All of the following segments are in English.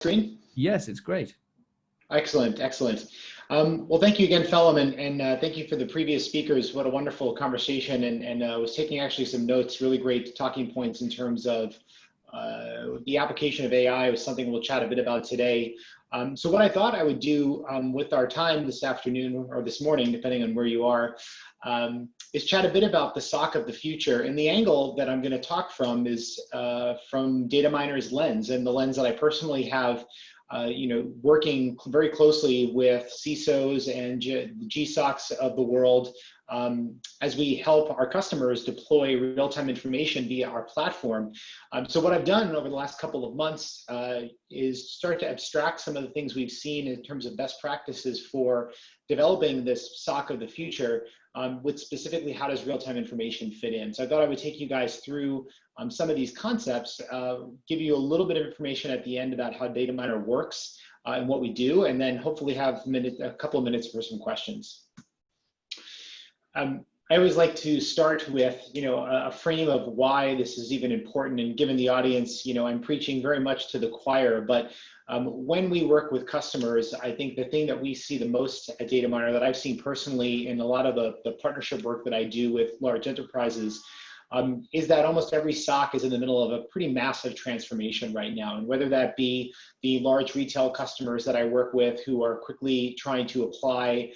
Screen? Yes, it's great. Excellent, excellent. Well, thank you again, Phelim, and thank you for the previous speakers. What a wonderful conversation, and I was taking actually some notes, really great talking points in terms of the application of AI was something we'll chat a bit about today. So what I thought I would do with our time this afternoon or this morning, depending on where you are, is chat a bit about the SOC of the future. And the angle that I'm going to talk from is from Dataminer's lens, and the lens that I personally have, working very closely with CISOs and GSOCs of the world as we help our customers deploy real-time information via our platform. So what I've done over the last couple of months is start to abstract some of the things we've seen in terms of best practices for developing this SOC of the future, with specifically how does real-time information fit in. So I thought I would take you guys through some of these concepts, give you a little bit of information at the end about how Dataminer works and what we do, and then hopefully have a couple of minutes for some questions. I always like to start with, a frame of why this is even important. And given the audience, I'm preaching very much to the choir, but when we work with customers, I think the thing that we see the most at Dataminer, that I've seen personally in a lot of the partnership work that I do with large enterprises, is that almost every SOC is in the middle of a pretty massive transformation right now. And whether that be the large retail customers that I work with who are quickly trying to apply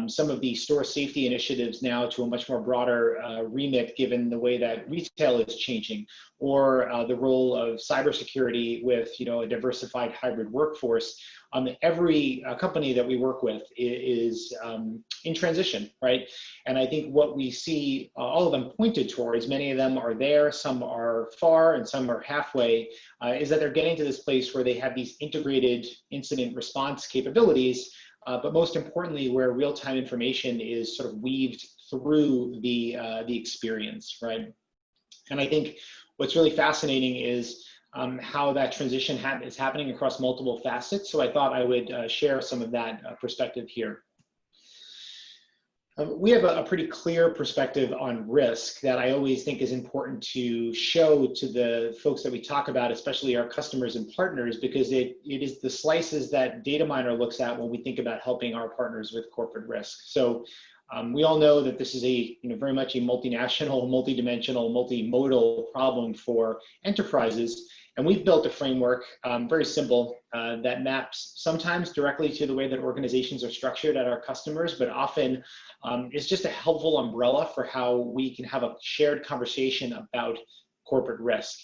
some of the store safety initiatives now to a much more broader remit, given the way that retail is changing, or the role of cybersecurity with a diversified hybrid workforce. Every company that we work with is in transition, right? And I think what we see all of them pointed towards, many of them are there, some are far, and some are halfway, is that they're getting to this place where they have these integrated incident response capabilities, but most importantly, where real-time information is sort of weaved through the experience, right? And I think what's really fascinating is how that transition is happening across multiple facets. So I thought I would share some of that perspective here. We have a pretty clear perspective on risk that I always think is important to show to the folks that we talk about, especially our customers and partners, because it is the slices that Dataminer looks at when we think about helping our partners with corporate risk. So we all know that this is a very much a multinational, multidimensional, multimodal problem for enterprises. And we've built a framework, very simple, that maps sometimes directly to the way that organizations are structured at our customers, but often is just a helpful umbrella for how we can have a shared conversation about corporate risk.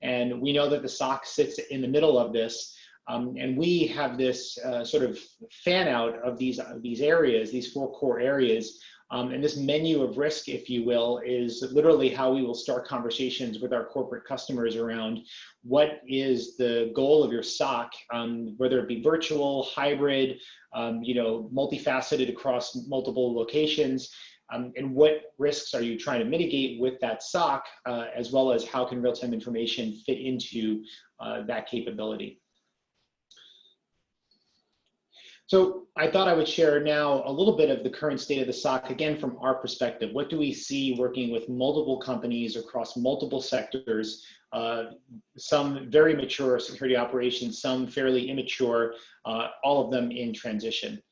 And we know that the SOC sits in the middle of this, and we have this sort of fan out of these areas, these 4 core areas. And this menu of risk, if you will, is literally how we will start conversations with our corporate customers around what is the goal of your SOC, whether it be virtual, hybrid, multifaceted across multiple locations, and what risks are you trying to mitigate with that SOC, as well as how can real-time information fit into that capability. So I thought I would share now a little bit of the current state of the SOC, again, from our perspective. What do we see working with multiple companies across multiple sectors, some very mature security operations, some fairly immature, all of them in transition.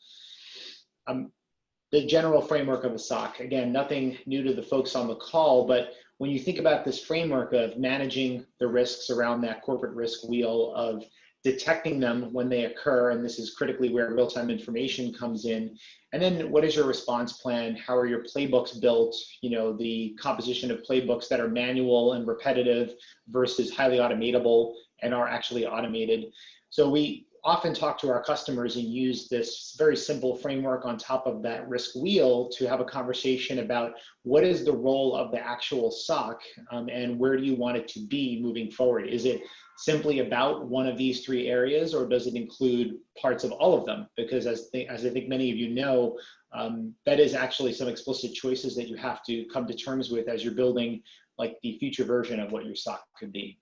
The general framework of a SOC, again, nothing new to the folks on the call, but when you think about this framework of managing the risks around that corporate risk wheel, of detecting them when they occur, and this is critically where real-time information comes in. And then what is your response plan? How are your playbooks built? The composition of playbooks that are manual and repetitive versus highly automatable and are actually automated. So we often talk to our customers and use this very simple framework on top of that risk wheel to have a conversation about what is the role of the actual SOC, and where do you want it to be moving forward? Is it simply about one of these 3 areas, or does it include parts of all of them? Because as I think many of you know, that is actually some explicit choices that you have to come to terms with as you're building like the future version of what your SOC could be.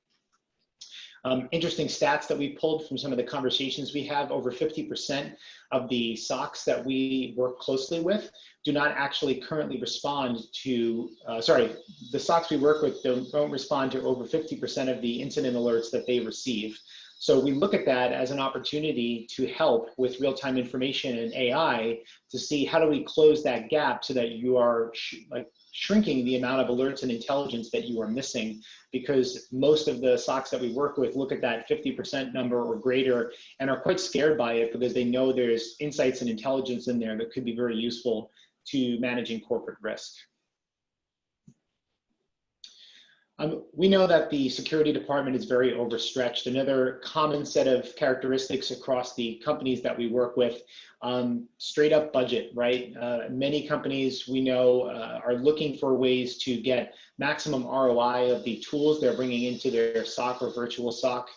Interesting stats that we pulled from some of the conversations we have: over 50% of the SOCs that we work closely with do not actually currently respond to, the SOCs we work with don't respond to over 50% of the incident alerts that they receive. So we look at that as an opportunity to help with real-time information and AI to see how do we close that gap so that you are shrinking the amount of alerts and intelligence that you are missing, because most of the SOCs that we work with look at that 50% number or greater and are quite scared by it because they know there's insights and intelligence in there that could be very useful to managing corporate risk. We know that the security department is very overstretched. Another common set of characteristics across the companies that we work with, straight up budget, right? Many companies we know are looking for ways to get maximum ROI of the tools they're bringing into their SOC or virtual SOC.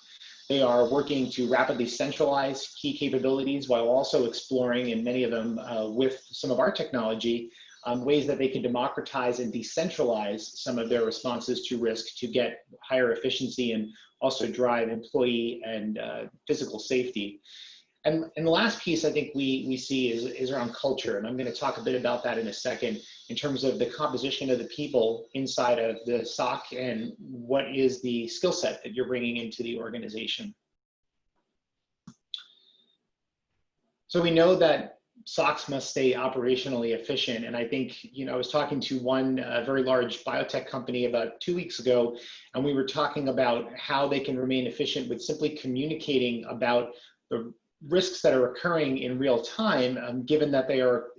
They are working to rapidly centralize key capabilities while also exploring, and many of them with some of our technology, ways that they can democratize and decentralize some of their responses to risk to get higher efficiency and also drive employee and physical safety. And the last piece I think we see is around culture, and I'm going to talk a bit about that in a second in terms of the composition of the people inside of the SOC and what is the skill set that you're bringing into the organization. So we know that SOCs must stay operationally efficient. And I think, I was talking to one very large biotech company about 2 weeks ago, and we were talking about how they can remain efficient with simply communicating about the risks that are occurring in real time, given that they are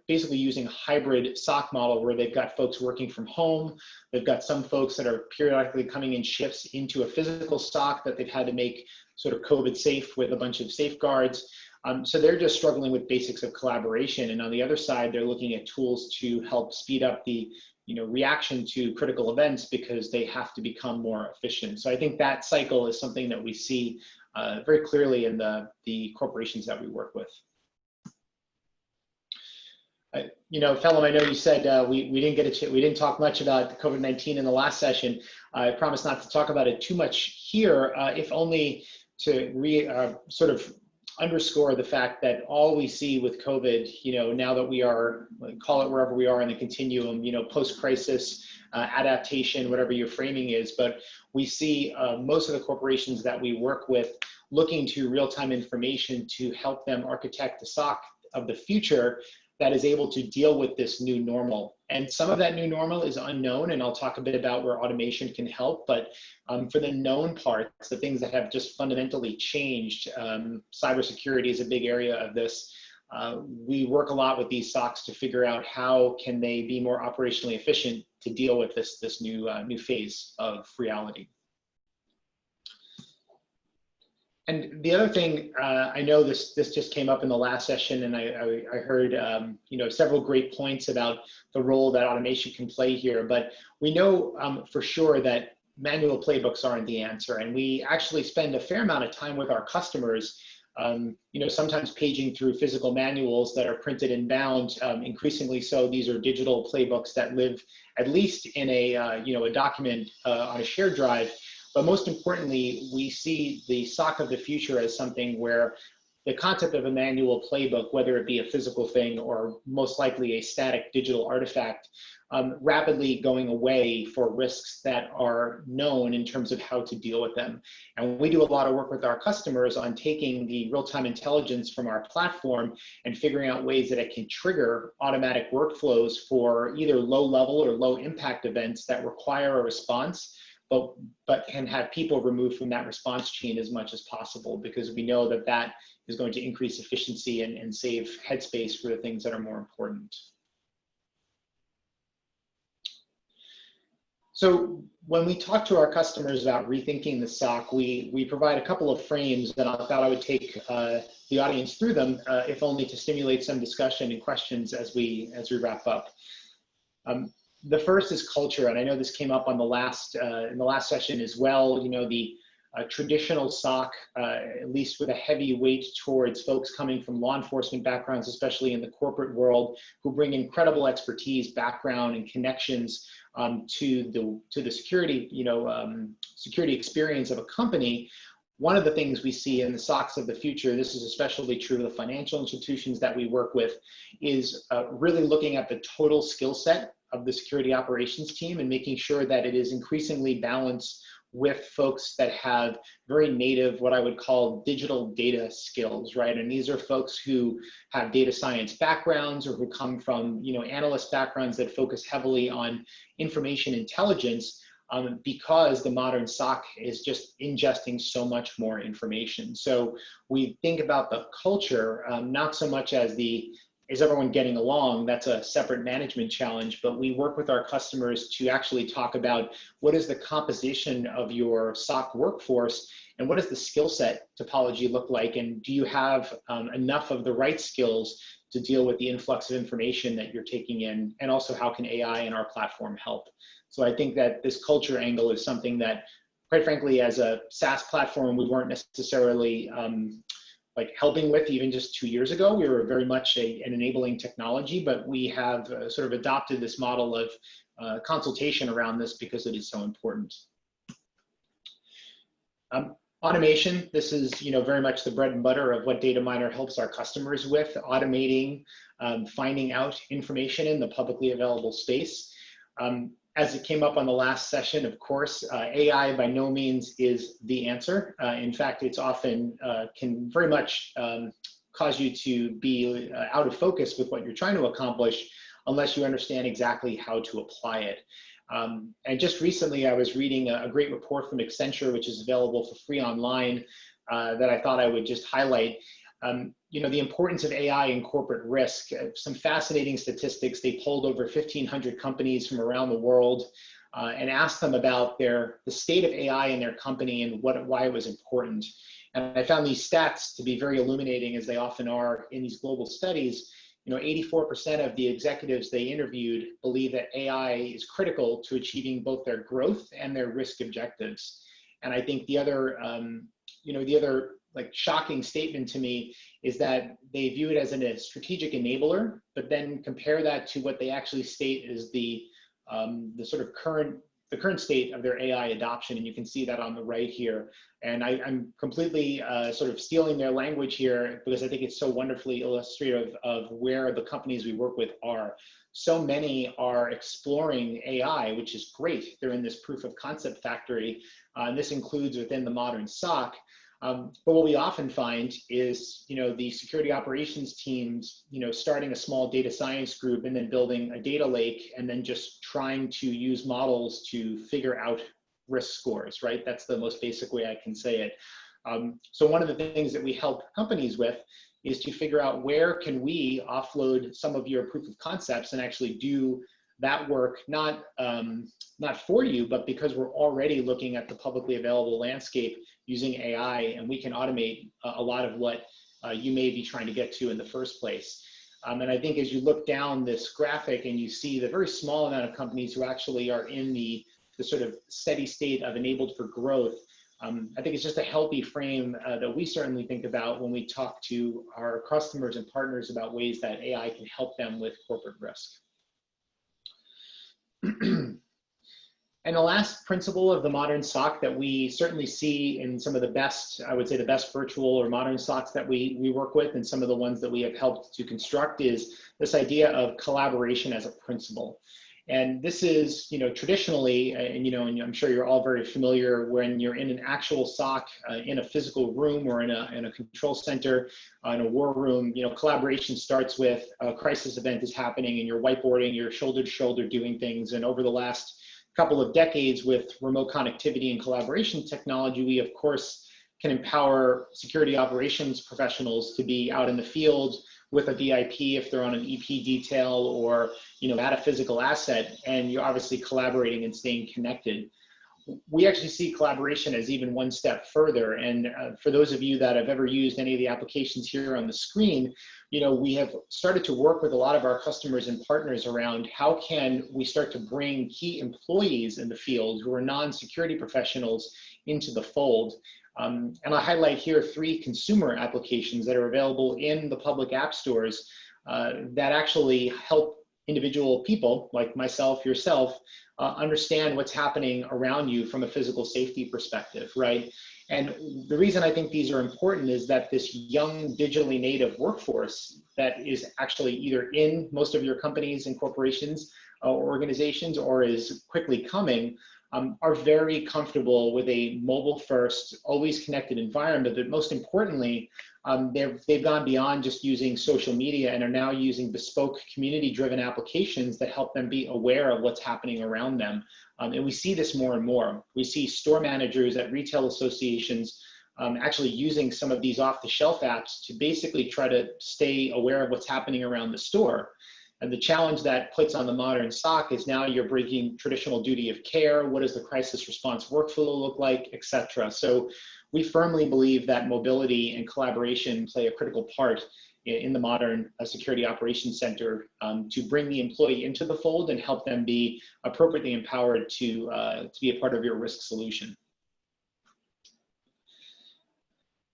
basically using a hybrid SOC model where they've got folks working from home. They've got some folks that are periodically coming in shifts into a physical SOC that they've had to make sort of COVID safe with a bunch of safeguards. So they're just struggling with basics of collaboration. And on the other side, they're looking at tools to help speed up the reaction to critical events because they have to become more efficient. So I think that cycle is something that we see very clearly in the corporations that we work with. Phelim, I know you said we didn't talk much about COVID-19 in the last session. I promise not to talk about it too much here, if only to sort of underscore the fact that all we see with COVID, now that we are, call it wherever we are in the continuum, post-crisis, adaptation, whatever your framing is, but we see most of the corporations that we work with looking to real-time information to help them architect the SOC of the future that is able to deal with this new normal. And some of that new normal is unknown, and I'll talk a bit about where automation can help, but for the known parts, the things that have just fundamentally changed, cybersecurity is a big area of this. We work a lot with these SOCs to figure out how can they be more operationally efficient to deal with this new phase of reality. And the other thing, I know this just came up in the last session, and I heard several great points about the role that automation can play here. But we know for sure that manual playbooks aren't the answer, and we actually spend a fair amount of time with our customers. Sometimes paging through physical manuals that are printed and bound. Increasingly so, these are digital playbooks that live at least in a document on a shared drive. But most importantly, we see the SOC of the future as something where the concept of a manual playbook, whether it be a physical thing or most likely a static digital artifact, rapidly going away for risks that are known in terms of how to deal with them. And we do a lot of work with our customers on taking the real-time intelligence from our platform and figuring out ways that it can trigger automatic workflows for either low-level or low-impact events that require a response, but can have people removed from that response chain as much as possible, because we know that that is going to increase efficiency and save headspace for the things that are more important. So when we talk to our customers about rethinking the SOC, we provide a couple of frames, and I thought I would take the audience through them, if only to stimulate some discussion and questions as we wrap up. The first is culture, and I know this came up on the last in the last session as well. The traditional SOC, at least with a heavy weight towards folks coming from law enforcement backgrounds, especially in the corporate world, who bring incredible expertise, background, and connections to the security security experience of a company. One of the things we see in the SOCs of the future, this is especially true of the financial institutions that we work with, is really looking at the total skill set of the security operations team and making sure that it is increasingly balanced with folks that have very native, what I would call digital data skills, right? And these are folks who have data science backgrounds or who come from, analyst backgrounds that focus heavily on information intelligence, because the modern SOC is just ingesting so much more information. So we think about the culture, not so much as is everyone getting along? That's a separate management challenge, but we work with our customers to actually talk about what is the composition of your SOC workforce and what does the skill set topology look like, and do you have enough of the right skills to deal with the influx of information that you're taking in, and also how can AI and our platform help? So I think that this culture angle is something that, quite frankly, as a SaaS platform, we weren't necessarily helping with even just 2 years ago. We were very much an enabling technology, but we have sort of adopted this model of consultation around this because it is so important. Automation, this is very much the bread and butter of what Dataminer helps our customers with, automating, finding out information in the publicly available space. As it came up on the last session, of course, AI by no means is the answer. In fact, it's often can very much cause you to be out of focus with what you're trying to accomplish unless you understand exactly how to apply it. And just recently, I was reading a great report from Accenture, which is available for free online, that I thought I would just highlight. The importance of AI in corporate risk. Some fascinating statistics. They polled over 1,500 companies from around the world and asked them about the state of AI in their company and why it was important. And I found these stats to be very illuminating, as they often are in these global studies. 84% of the executives they interviewed believe that AI is critical to achieving both their growth and their risk objectives. And I think the other, shocking statement to me is that they view it as a strategic enabler, but then compare that to what they actually state is the sort of current state of their AI adoption, and you can see that on the right here. And I'm completely sort of stealing their language here because I think it's so wonderfully illustrative of where the companies we work with are. So many are exploring AI, which is great. They're in this proof of concept factory, and this includes within the modern SOC. But what we often find is, the security operations teams, starting a small data science group and then building a data lake and then just trying to use models to figure out risk scores, right? That's the most basic way I can say it. So one of the things that we help companies with is to figure out where can we offload some of your proof of concepts and actually do that work, not for you, but because we're already looking at the publicly available landscape using AI, and we can automate a lot of what you may be trying to get to in the first place. And I think as you look down this graphic and you see the very small amount of companies who actually are in the sort of steady state of enabled for growth, I think it's just a healthy frame that we certainly think about when we talk to our customers and partners about ways that AI can help them with corporate risk. And the last principle of the modern SOC that we certainly see in some of the best, I would say the best virtual or modern SOCs that we work with, and some of the ones that we have helped to construct, is this idea of collaboration as a principle. And this is, traditionally, and I'm sure you're all very familiar, when you're in an actual SOC, in a physical room or in a control center, in a war room, collaboration starts with a crisis event is happening and you're whiteboarding, you're shoulder to shoulder doing things. And over the last couple of decades with remote connectivity and collaboration technology, we of course can empower security operations professionals to be out in the field with a VIP if they're on an EP detail or at a physical asset, and you're obviously collaborating and staying connected. We actually see collaboration as even one step further. And for those of you that have ever used any of the applications here on the screen, we have started to work with a lot of our customers and partners around how can we start to bring key employees in the field who are non-security professionals into the fold. And I'll highlight here 3 consumer applications that are available in the public app stores that actually help individual people like myself, yourself, understand what's happening around you from a physical safety perspective, right? And the reason I think these are important is that this young digitally native workforce that is actually either in most of your companies and corporations or organizations or is quickly coming, are very comfortable with a mobile-first, always connected environment, but most importantly, they've gone beyond just using social media and are now using bespoke community-driven applications that help them be aware of what's happening around them. And we see this more and more. We see store managers at retail associations actually using some of these off-the-shelf apps to basically try to stay aware of what's happening around the store. And the challenge that puts on the modern SOC is now you're breaking traditional duty of care. What does the crisis response workflow look like, et cetera. So we firmly believe that mobility and collaboration play a critical part in the modern security operations center to bring the employee into the fold and help them be appropriately empowered to be a part of your risk solution.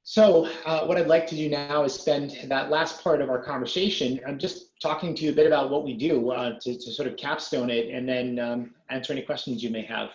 So what I'd like to do now is spend that last part of our conversation just talking to you a bit about what we do to sort of capstone it, and then answer any questions you may have.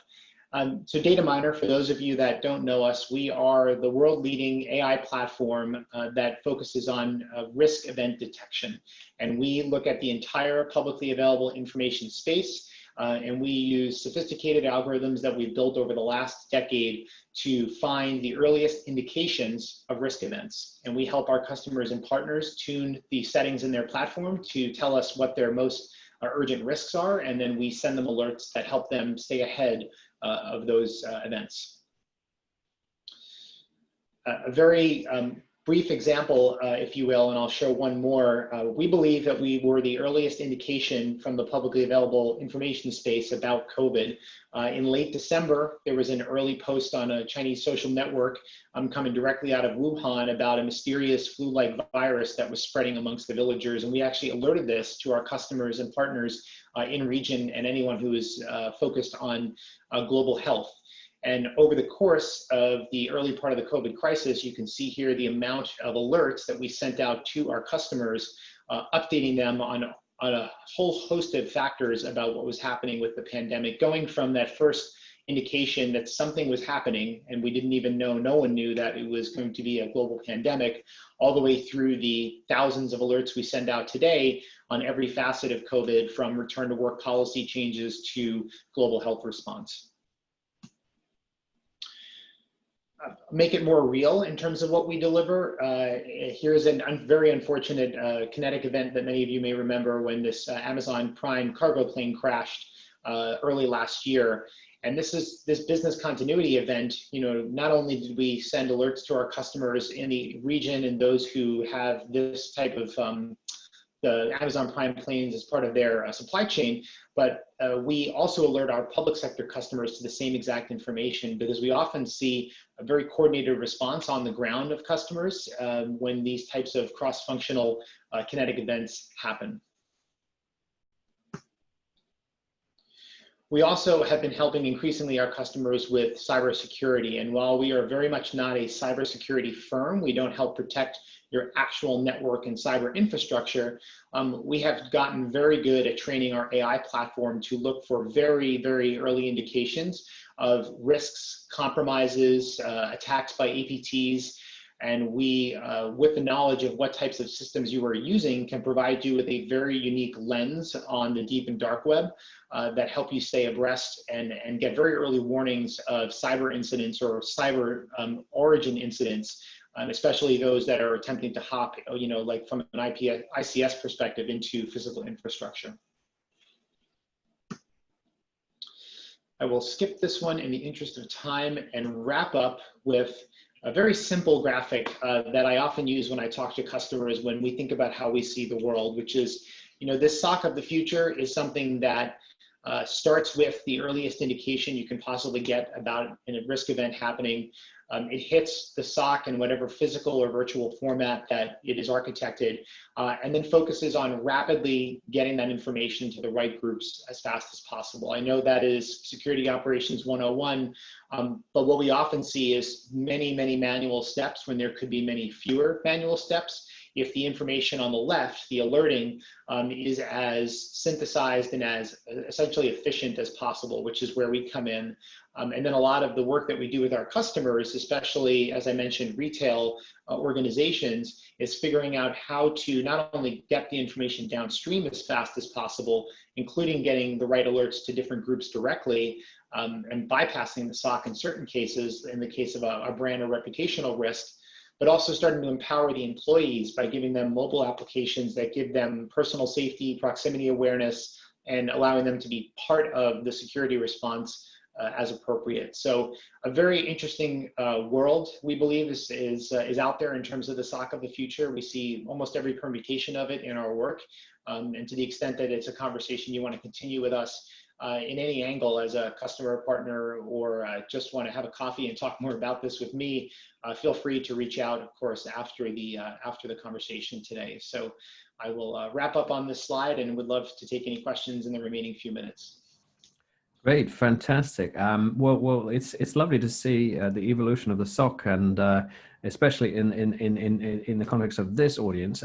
So Dataminer, for those of you that don't know us, we are the world-leading AI platform that focuses on risk event detection. And we look at the entire publicly available information space, and we use sophisticated algorithms that we've built over the last decade to find the earliest indications of risk events. And we help our customers and partners tune the settings in their platform to tell us what their most urgent risks are, and then we send them alerts that help them stay ahead of those events. A very brief example, if you will, and I'll show one more. We believe that we were the earliest indication from the publicly available information space about COVID. In late December, there was an early post on a Chinese social network coming directly out of Wuhan about a mysterious flu-like virus that was spreading amongst the villagers. And we actually alerted this to our customers and partners in region and anyone who is focused on global health. And over the course of the early part of the COVID crisis, you can see here the amount of alerts that we sent out to our customers, updating them on a whole host of factors about what was happening with the pandemic, going from that first indication that something was happening and we didn't even know, no one knew that it was going to be a global pandemic, all the way through the thousands of alerts we send out today on every facet of COVID, from return to work policy changes to global health response. Make it more real in terms of what we deliver. Here's a very unfortunate kinetic event that many of you may remember, when this Amazon Prime cargo plane crashed early last year. And this business continuity event, not only did we send alerts to our customers in the region and those who have this type of the Amazon Prime planes as part of their supply chain, but we also alert our public sector customers to the same exact information, because we often see a very coordinated response on the ground of customers when these types of cross-functional kinetic events happen. We also have been helping increasingly our customers with cybersecurity. And while we are very much not a cybersecurity firm, we don't help protect your actual network and cyber infrastructure. We have gotten very good at training our AI platform to look for very, very early indications of risks, compromises, attacks by APTs. And we, with the knowledge of what types of systems you are using, can provide you with a very unique lens on the deep and dark web that help you stay abreast and get very early warnings of cyber incidents or cyber origin incidents, especially those that are attempting to hop, like from an ICS perspective into physical infrastructure. I will skip this one in the interest of time and wrap up with a very simple graphic that I often use when I talk to customers when we think about how we see the world, which is, this SOC of the future is something that starts with the earliest indication you can possibly get about a risk event happening. It hits the SOC in whatever physical or virtual format that it is architected, and then focuses on rapidly getting that information to the right groups as fast as possible. I know that is Security Operations 101, but what we often see is many, many manual steps when there could be many fewer manual steps, if the information on the left, the alerting, is as synthesized and as essentially efficient as possible, which is where we come in. And then a lot of the work that we do with our customers, especially, as I mentioned, retail organizations, is figuring out how to not only get the information downstream as fast as possible, including getting the right alerts to different groups directly, and bypassing the SOC in certain cases, in the case of a brand or reputational risk, but also starting to empower the employees by giving them mobile applications that give them personal safety, proximity awareness, and allowing them to be part of the security response as appropriate. So a very interesting world, we believe, is out there in terms of the SOC of the future. We see almost every permutation of it in our work. And to the extent that it's a conversation you want to continue with us in any angle as a customer, partner, or just want to have a coffee and talk more about this with me, feel free to reach out, of course, after the conversation today. So I will wrap up on this slide and would love to take any questions in the remaining few minutes. Great, fantastic. Well, it's lovely to see the evolution of the SOC, and especially in the context of this audience.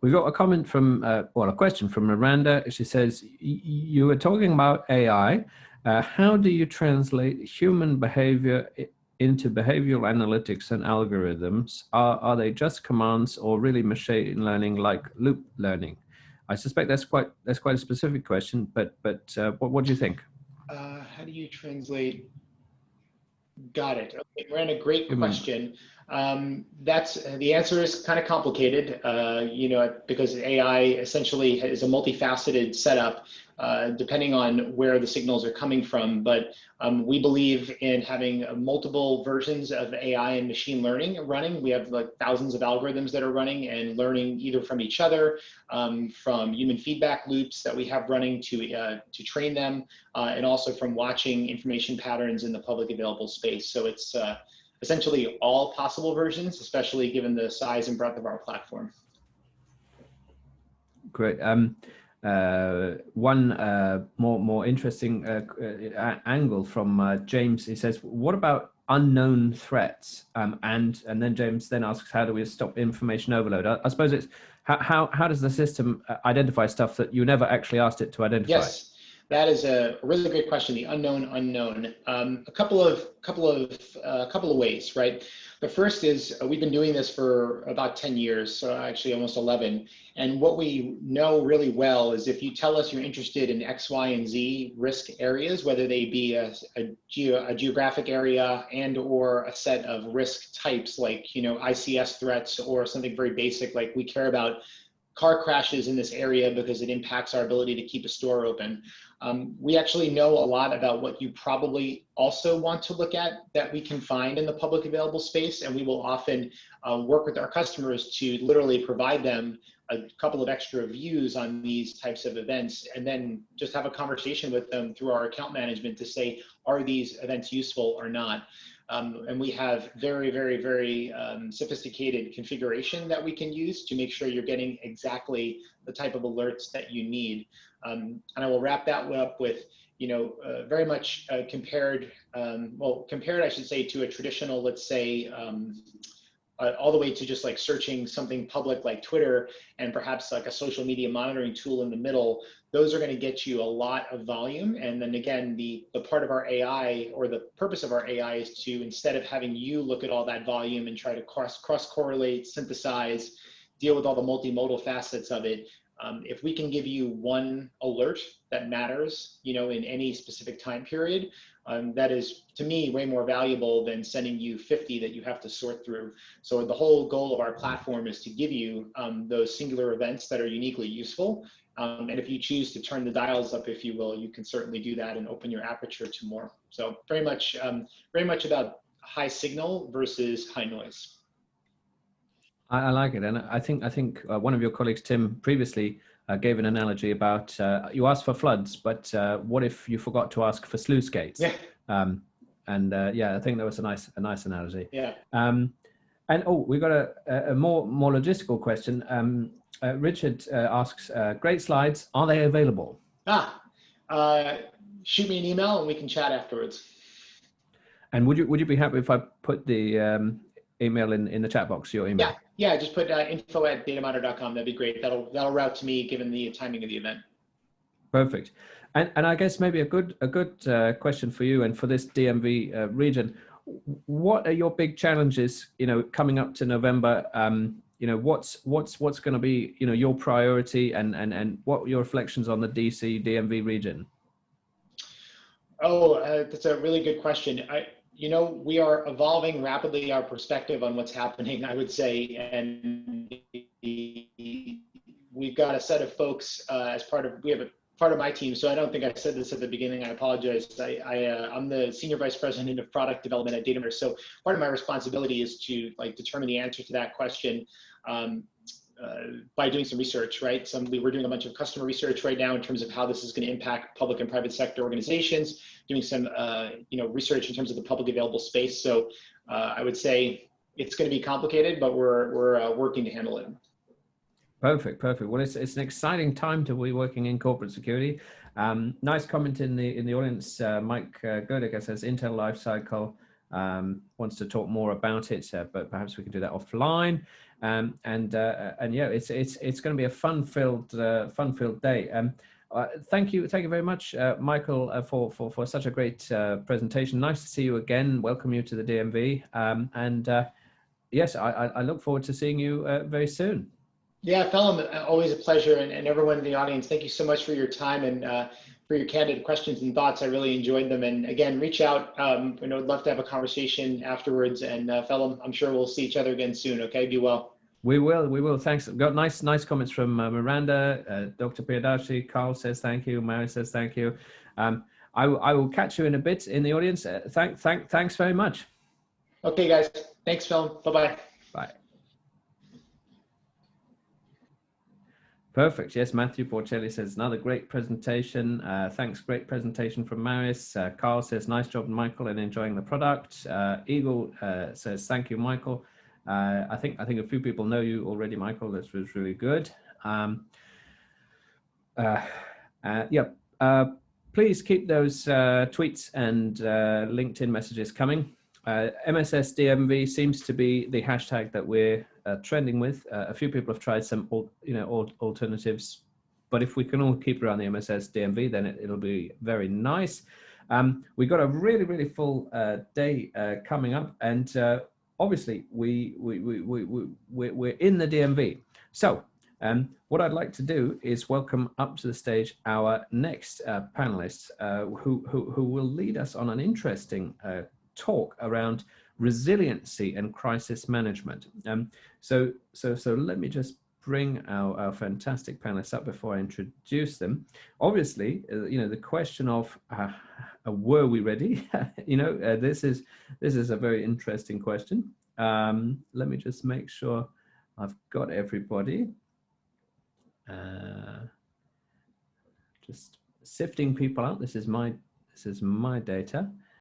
We got a comment from, a question from Miranda. She says, "You were talking about AI. How do you translate human behavior into behavioral analytics and algorithms? Are they just commands or really machine learning like loop learning?" I suspect that's quite a specific question, but what do you think? How do you translate? Got it. Okay, Miranda, great question. That's the answer is kind of complicated, because AI essentially is a multifaceted setup, depending on where the signals are coming from. But we believe in having multiple versions of AI and machine learning running. We have like thousands of algorithms that are running and learning either from each other, from human feedback loops that we have running to train them, and also from watching information patterns in the public available space. So it's essentially all possible versions, especially given the size and breadth of our platform. Great. One more interesting angle from James. He says, "What about unknown threats?" And then James then asks, "How do we stop information overload?" I suppose it's how does the system identify stuff that you never actually asked it to identify? Yes. That is a really great question. The unknown. A couple of ways, right? The first is we've been doing this for about 10 years, so actually almost 11. And what we know really well is if you tell us you're interested in X, Y, and Z risk areas, whether they be a geographic area and or a set of risk types like ICS threats, or something very basic like we care about car crashes in this area because it impacts our ability to keep a store open. We actually know a lot about what you probably also want to look at that we can find in the public available space, and we will often work with our customers to literally provide them a couple of extra views on these types of events, and then just have a conversation with them through our account management to say, are these events useful or not? And we have very, very, very sophisticated configuration that we can use to make sure you're getting exactly the type of alerts that you need. And I will wrap that up with, very much compared, I should say, to a traditional, let's say, all the way to just like searching something public like Twitter and perhaps like a social media monitoring tool in the middle. Those are going to get you a lot of volume. And then again, the part of our AI, or the purpose of our AI, is to, instead of having you look at all that volume and try to cross correlate, synthesize, deal with all the multimodal facets of it, if we can give you one alert that matters, in any specific time period, that is, to me, way more valuable than sending you 50 that you have to sort through. So the whole goal of our platform is to give you those singular events that are uniquely useful. And if you choose to turn the dials up, if you will, you can certainly do that and open your aperture to more. So very much about high signal versus high noise. I like it, and I think one of your colleagues, Tim, previously gave an analogy about you asked for floods, but what if you forgot to ask for sluice gates? Yeah. Yeah, I think that was a nice analogy. Yeah. And we got a more logistical question. Richard asks, "Great slides. Are they available?" Shoot me an email and we can chat afterwards. And would you be happy if I put the email in the chat box, your email? Yeah, just put info@dataminer.com. That'd be great. That'll route to me given the timing of the event. Perfect. And I guess maybe a good question for you and for this DMV region. What are your big challenges? Coming up to November. What's going to be your priority and what your reflections on the DC DMV region? Oh, that's a really good question. We are evolving rapidly our perspective on what's happening, I would say, and we've got a set of folks we have a part of my team. So I don't think I said this at the beginning. I apologize. I'm the senior vice president of product development at Datamir. So part of my responsibility is to determine the answer to that question. By doing some research, right? We're doing a bunch of customer research right now in terms of how this is going to impact public and private sector organizations, doing some research in terms of the public available space. So I would say it's going to be complicated, but we're working to handle it. Perfect. Well, it's an exciting time to be working in corporate security. Nice comment in the audience. Mike Gerdiger says Intel Lifecycle wants to talk more about it, but perhaps we can do that offline. And yeah, it's going to be a fun-filled day. Thank you very much, Michael, for such a great presentation. Nice to see you again. Welcome you to the DMV. Yes, I look forward to seeing you very soon. Yeah, Phelim, always a pleasure, and everyone in the audience, thank you so much for your time and for your candid questions and thoughts. I really enjoyed them. And again, reach out. I'd love to have a conversation afterwards. And Phelim, I'm sure we'll see each other again soon. Okay, be well. We will. Thanks. Got nice comments from Miranda. Dr. Piadashi. Carl says thank you. Mary says thank you. I will catch you in a bit in the audience. Thanks very much. Okay, guys. Thanks, Phelim. Bye-bye. Bye. Perfect. Yes, Matthew Porcelli says another great presentation. Thanks. Great presentation from Maris. Carl says nice job, Michael, and enjoying the product. Eagle says thank you, Michael. I think a few people know you already, Michael. This was really good. Please keep those tweets and LinkedIn messages coming. MSS DMV seems to be the hashtag that we're trending with. A few people have tried some alternatives, but if we can all keep around the MSS DMV, then it'll be very nice. We got a really full day coming up, and obviously we're in the DMV. So what I'd like to do is welcome up to the stage our next panelists who will lead us on an interesting talk around resiliency and crisis management. So let me just bring our fantastic panelists up before I introduce them. Obviously, the question of were we ready? This is a very interesting question. Let me just make sure I've got everybody. Just sifting people out. This is my data.